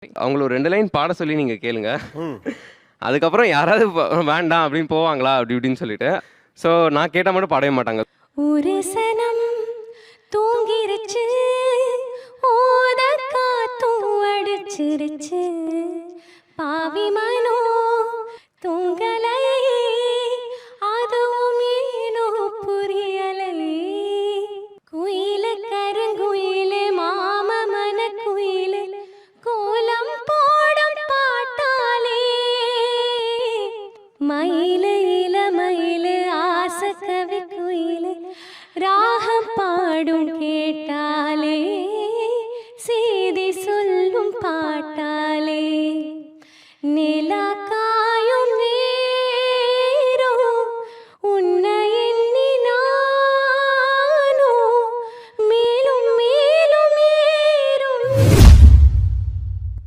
அவங்கள ஒரு 2 லைன் பாட சொல்லி நீங்க கேளுங்க. ம். அதுக்கப்புறம் யாராவது வேண்டாம் அப்படின்னு போவாங்களா? அப்படி இப்படின்னு சொல்லிட்டு. ஸோ நான் கேட்டா மட்டும் பாடவே மாட்டாங்க. ஒரு சனம் தூங்கிருச்சு, ஓத காத்தும் அடிச்சிருச்சு, பாவி மனோ தூங்கலை, அதுவும் ஏனோ புரியலை. குயிலு கருங்குயிலு மாம மன குயிலு கோலம் போடும் பாட்டாலே, மயிலு இளமயிலு ஆசை கவி குயிலு ராகம் பாடும் கேட்டாலே, செய்தி சொல்லும் பாட்டாலே,